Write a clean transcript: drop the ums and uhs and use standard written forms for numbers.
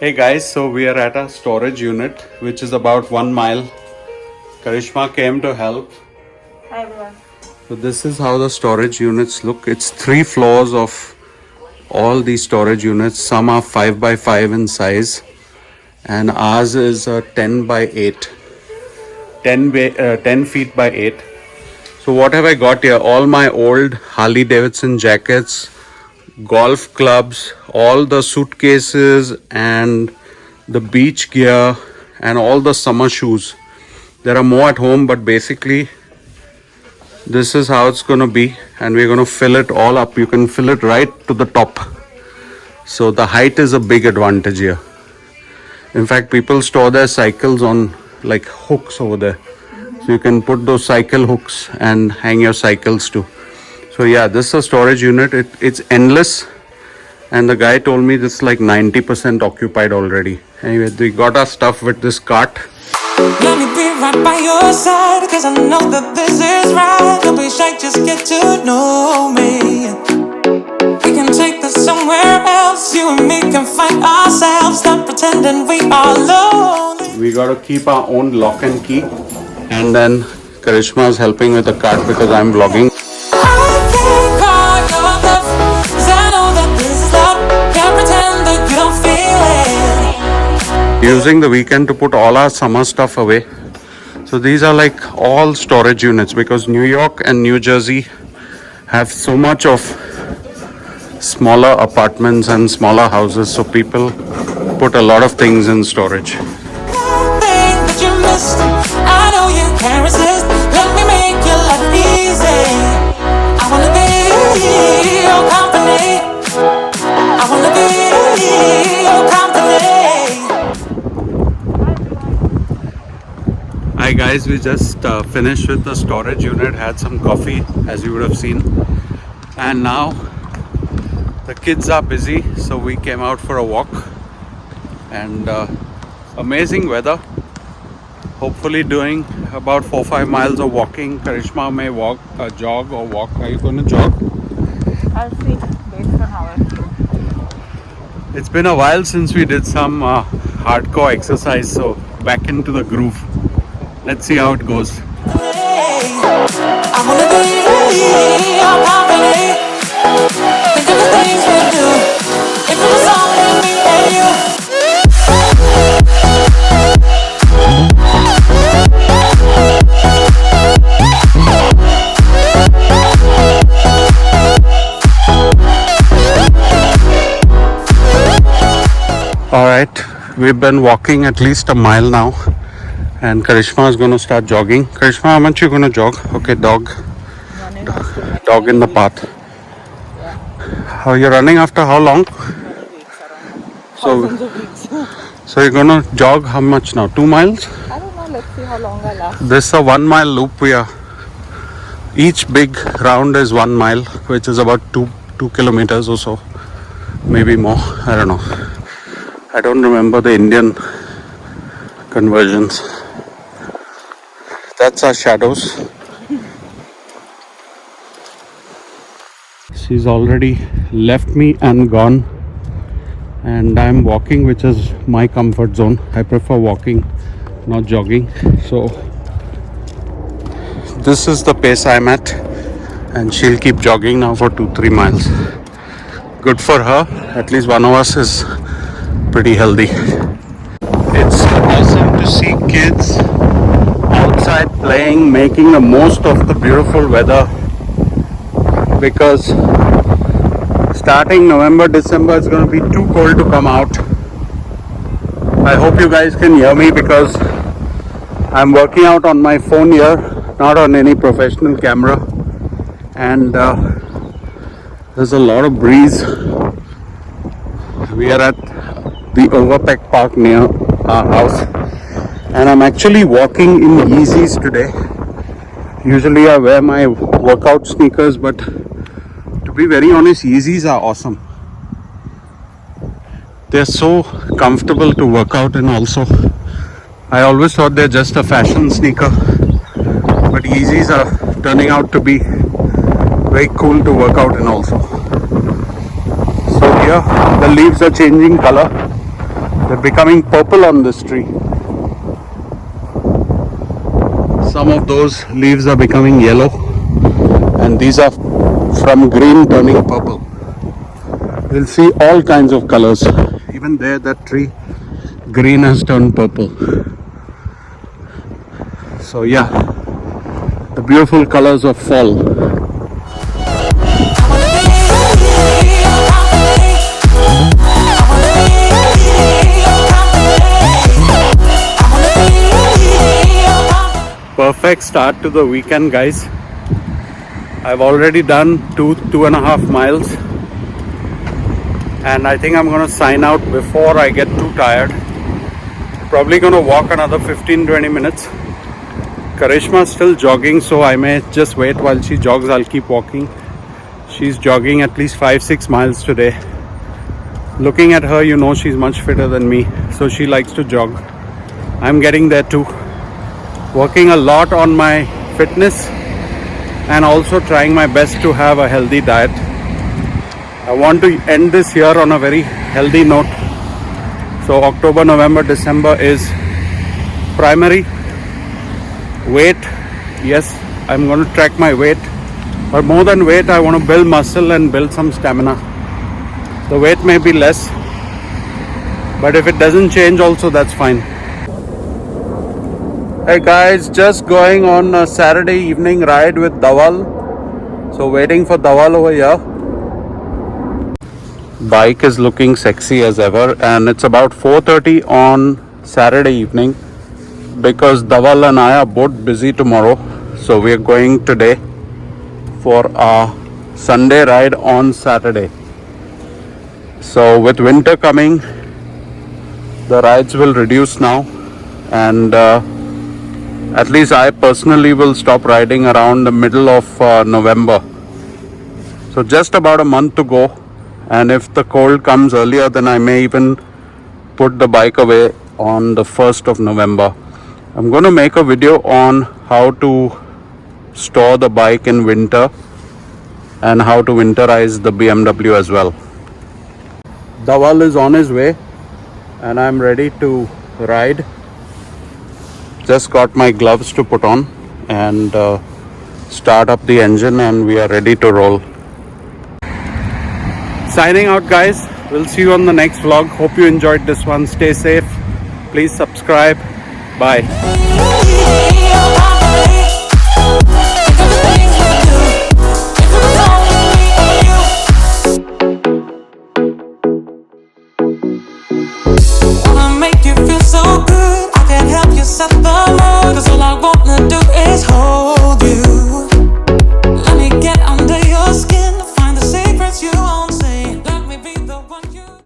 Hey guys, so we are at a storage unit which is about 1 mile. Karishma came to help. Hi everyone. So this is how the storage units look. It's 3 floors of all these storage units. Some are 5 by 5 in size and ours is 10 by 8. 10 feet by 8. So what have I got here? All my old Harley Davidson jackets, golf clubs, all the suitcases and the beach gear and all the summer shoes. There are more at home, but basically this is how it's going to be, and we're going to fill it all up. You can fill it right to the top. So the height is a big advantage here. In fact, people store their cycles on like hooks over there. So you can put those cycle hooks and hang your cycles too. So yeah, this is a storage unit. It's endless. And the guy told me this is like 90% occupied already. Anyway, we got our stuff with this cart. Let me be right by your side, cause I know that this is right. Don't be shy, just get to know me. We can take this somewhere else. You and me can find ourselves. Stop pretending we are lonely. We got to keep our own lock and key. And then Karishma is helping with the cart because I'm vlogging. I can't call your bluff, cause I know that this is love. Can't pretend that you don't feel it. Using the weekend to put all our summer stuff away. So these are like all storage units because New York and New Jersey have so much of smaller apartments and smaller houses, so people put a lot of things in storage. Thing that you missed, I know you can't resist. Let me make your life easy. I wanna be your company. I wanna be your company. Hi guys, we just finished with the storage unit, had some coffee as you would have seen, and now the kids are busy, so we came out for a walk. And amazing weather. Hopefully doing about 4-5 miles of walking. Karishma may walk, jog or walk. Are you going to jog? I'll see based on how I feel. It's been a while since we did some hardcore exercise, so back into the groove. Let's see how it goes. I wanna be your company. Think of the things we do. If it was only me and you. Alright, we've been walking at least a mile now, and Karishma is going to start jogging. Karishma, how much you going to jog? Okay, dog in the path. How you're running after how long? So, Thousands of weeks. so you're going to jog how much now? 2 miles? I don't know, let's see how long I last. This is a 1 mile loop. Each big round is 1 mile, which is about 2 kilometers or so, maybe more. I don't know. I don't remember the Indian conversions. That's our shadows. She's already left me and gone, and I'm walking, which is my comfort zone. I prefer walking, not jogging. So this is the pace I'm at, and she'll keep jogging now for 2-3 miles. Good for her. At least one of us is pretty healthy. It's awesome to see kids outside playing, making the most of the beautiful weather, because starting November, December it's going to be too cold to come out. I hope you guys can hear me because I'm working out on my phone here, not on any professional camera, and there's a lot of breeze. We are at the Overpeck Park near our house, and I'm actually walking in Yeezys today. Usually I wear my workout sneakers, but to be very honest, Yeezys are awesome. They're so comfortable to work out in. Also, I always thought they're just a fashion sneaker, but Yeezys are turning out to be very cool to work out in also. So here the leaves are changing color. They're becoming purple on this tree. Some of those leaves are becoming yellow, and these are from green turning purple. We'll see all kinds of colors. Even there, that tree, green has turned purple. So yeah, the beautiful colors of fall. Perfect start to the weekend, guys. I've already done 2.5 miles, and I think I'm gonna sign out before I get too tired. Probably gonna walk another 15-20 minutes. Karishma's still jogging, so I may just wait while she jogs. I'll keep walking. She's jogging at least 5-6 miles today. Looking at her, you know she's much fitter than me, so she likes to jog. I'm getting there too. Working a lot on my fitness and also trying my best to have a healthy diet. I want to end this year on a very healthy note. So October, November, December is primary. Weight, yes, I'm going to track my weight. But more than weight, I want to build muscle and build some stamina. The weight may be less, but if it doesn't change also, that's fine. Hey guys, just going on a Saturday evening ride with Dawal. So waiting for Dawal over here. Bike is looking sexy as ever, and it's about 4:30 on Saturday evening because Dawal and I are both busy tomorrow. So we are going today for our Sunday ride on Saturday. So with winter coming, the rides will reduce now, and at least I personally will stop riding around the middle of November. So just about a month to go, and if the cold comes earlier, then I may even put the bike away on the 1st of November. I'm going to make a video on how to store the bike in winter and how to winterize the BMW as well. Dawal is on his way and I'm ready to ride. Just got my gloves to put on and start up the engine, and we are ready to roll. Signing out, guys. We'll see you on the next vlog. Hope you enjoyed this one. Stay safe. Please subscribe. Bye.